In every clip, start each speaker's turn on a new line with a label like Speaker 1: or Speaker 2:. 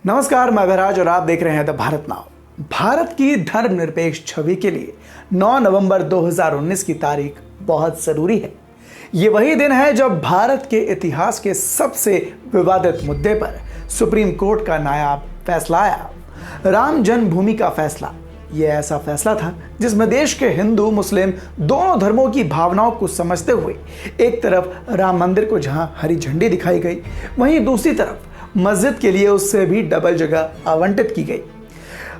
Speaker 1: नमस्कार, मैं अभयराज और आप देख रहे हैं द भारत नाउ। भारत की धर्मनिरपेक्ष छवि के लिए 9 नवंबर 2019 की तारीख बहुत जरूरी है। ये वही दिन है जब भारत के इतिहास के सबसे विवादित मुद्दे पर सुप्रीम कोर्ट का नायाब फैसला आया, राम जन्मभूमि का फैसला। ये ऐसा फैसला था जिसमें देश के हिंदू मुस्लिम दोनों धर्मों की भावनाओं को समझते हुए एक तरफ राम मंदिर को जहां हरी झंडी दिखाई गई, वहीं दूसरी तरफ मस्जिद के लिए उससे भी डबल जगह आवंटित की गई।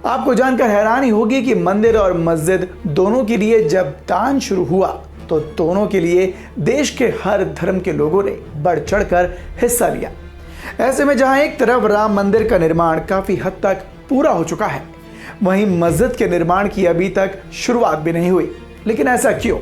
Speaker 1: आपको जानकर हैरानी होगी कि मंदिर और मस्जिद दोनों के लिए जब दान शुरू हुआ तो दोनों के लिए देश के हर धर्म के लोगों ने बढ़ चढ़कर हिस्सा लिया। ऐसे में जहां एक तरफ राम मंदिर का निर्माण काफी हद तक पूरा हो चुका है, वहीं मस्जिद के निर्माण की अभी तक शुरुआत भी नहीं हुई। लेकिन ऐसा क्यों?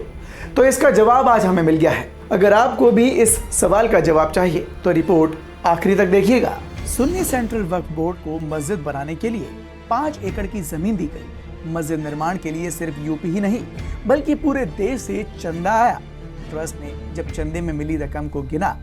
Speaker 1: तो इसका जवाब आज हमें मिल गया है। अगर आपको भी इस सवाल का जवाब चाहिए तो रिपोर्ट आखिरी तक देखिएगा। सुन्नी सेंट्रल वक्फ बोर्ड को मस्जिद बनाने के लिए 5 एकड़ की जमीन दी गई। मस्जिद निर्माण के लिए सिर्फ यूपी ही नहीं बल्कि पूरे देश से चंदा आया। ट्रस्ट ने जब चंदे में मिली रकम को गिना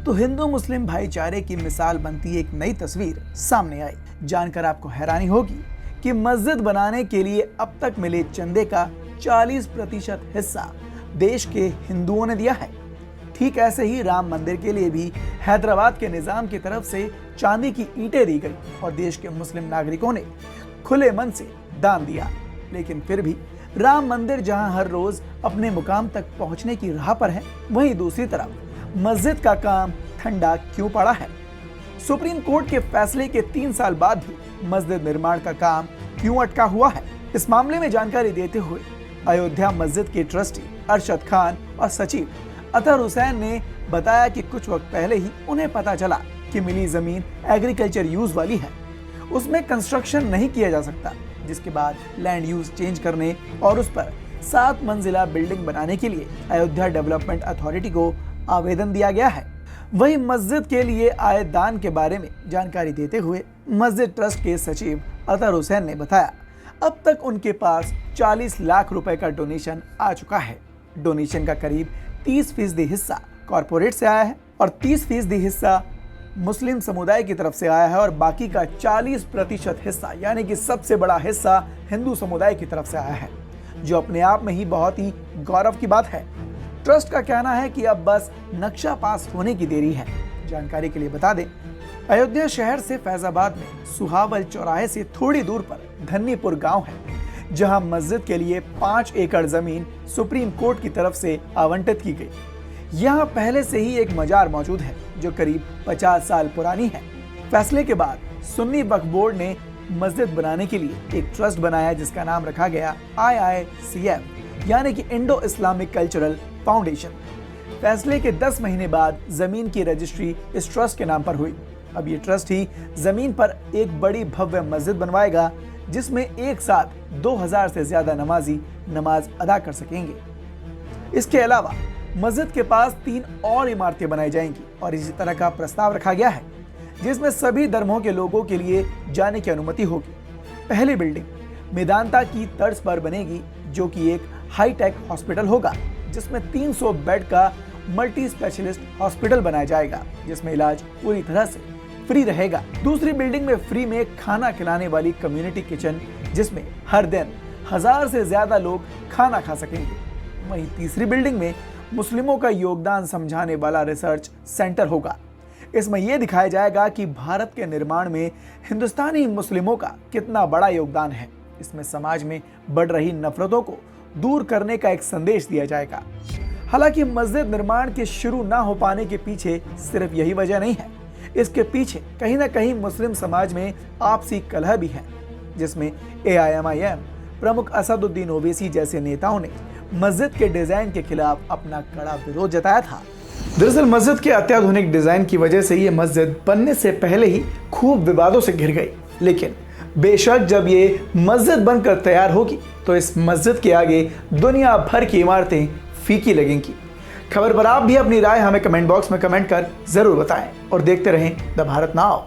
Speaker 1: तो हिंदू मुस्लिम भाईचारे की मिसाल बनती एक नई तस्वीर सामने आई। जानकर आपको हैरानी होगी कि मस्जिद बनाने के लिए अब तक मिले चंदे का 40% हिस्सा देश के हिंदुओं ने दिया है। ठीक ऐसे ही राम मंदिर के लिए भी हैदराबाद के निजाम की तरफ से चांदी की ईंटें दी गई और देश के मुस्लिम नागरिकों ने खुले मन से दान दिया। लेकिन फिर भी राम मंदिर जहां हर रोज अपने मुकाम तक पहुंचने की राह पर है, वहीं दूसरी तरफ मस्जिद का काम ठंडा क्यों पड़ा है? सुप्रीम कोर्ट के फैसले के 3 साल बाद भी मस्जिद निर्माण का काम क्यों अटका हुआ है? इस मामले में जानकारी देते हुए अयोध्या मस्जिद के ट्रस्टी अरशद खान और सचिव अतहर हुसैन ने बताया कि कुछ वक्त पहले ही उन्हें पता चला कि मिली जमीन एग्रीकल्चर यूज वाली है, उसमें कंस्ट्रक्शन नहीं किया जा सकता, जिसके बाद लैंड यूज चेंज करने और उस पर 7 मंजिला बिल्डिंग बनाने के लिए अयोध्या डेवलपमेंट अथॉरिटी को आवेदन दिया गया है। वहीं मस्जिद के लिए आए दान के बारे में जानकारी देते हुए मस्जिद ट्रस्ट के सचिव अतहर हुसैन ने बताया, अब तक उनके पास 40 लाख रुपए का डोनेशन आ चुका है। डोनेशन का करीब 30% हिस्सा कॉरपोरेट से आया है और 30% हिस्सा मुस्लिम समुदाय की तरफ से आया है और बाकी का 40% हिस्सा यानी कि सबसे बड़ा हिस्सा हिंदू समुदाय की तरफ से आया है, जो अपने आप में ही बहुत ही गौरव की बात है। ट्रस्ट का कहना है कि अब बस नक्शा पास होने की देरी है। जानकारी के लिए बता दें, अयोध्या शहर से फैजाबाद में सुहावल चौराहे से थोड़ी दूर पर धन्नीपुर गांव है, जहां मस्जिद के लिए 5 एकड़ जमीन सुप्रीम कोर्ट की तरफ से आवंटित की गई। यहां पहले से ही एक मजार मौजूद है जो करीब 50 साल पुरानी है। फैसले के बाद सुन्नी वक्फ बोर्ड ने मस्जिद बनाने के लिए एक ट्रस्ट बनाया जिसका नाम रखा गया IICF यानी कि इंडो इस्लामिक कल्चरल फाउंडेशन। फैसले के 10 महीने बाद जमीन की रजिस्ट्री इस ट्रस्ट के नाम पर हुई। अब ये ट्रस्ट ही जमीन पर एक बड़ी भव्य मस्जिद बनवाएगा जिसमें एक साथ 2000 से ज्यादा नमाजी नमाज अदा कर सकेंगे। इसके अलावा मस्जिद के पास 3 और इमारतें बनाई जाएंगी और इसी तरह का प्रस्ताव रखा गया है जिसमें सभी धर्मों के लोगों के लिए जाने की अनुमति होगी। पहली बिल्डिंग मेदांता की तर्ज पर बनेगी जो कि एक हाईटेक हॉस्पिटल होगा, जिसमें 300 बेड का मल्टी स्पेशलिस्ट हॉस्पिटल बनाया जाएगा जिसमें इलाज पूरी तरह से फ्री रहेगा। दूसरी बिल्डिंग में फ्री में खाना खिलाने वाली कम्युनिटी किचन जिसमें हर दिन 1000 से ज्यादा लोग खाना खा सकेंगे। वहीं तीसरी बिल्डिंग में मुस्लिमों का योगदान समझाने वाला रिसर्च सेंटर होगा। इसमें यह दिखाया जाएगा कि भारत के निर्माण में हिंदुस्तानी मुस्लिमों का कितना बड़ा योगदान है। इसमें समाज में बढ़ रही नफरतों को दूर करने का एक संदेश दिया जाएगा। हालांकि मस्जिद निर्माण के शुरू ना हो पाने के पीछे सिर्फ यही वजह नहीं है, इसके पीछे कहीं ना कहीं मुस्लिम समाज में आपसी कलह भी है, जिसमें AIMIM प्रमुख असदुद्दीन ओवैसी जैसे नेताओं ने मस्जिद के डिजाइन के खिलाफ अपना कड़ा विरोध जताया था। दरअसल मस्जिद के अत्याधुनिक डिजाइन की वजह से ये मस्जिद बनने से पहले ही खूब विवादों से घिर गई, लेकिन बेशक जब ये मस्जिद बनकर तैयार होगी तो इस मस्जिद के आगे दुनिया भर की इमारतें फीकी लगेंगी। खबर पर आप भी अपनी राय हमें कमेंट बॉक्स में कमेंट कर जरूर बताएं और देखते रहें द भारत नाउ।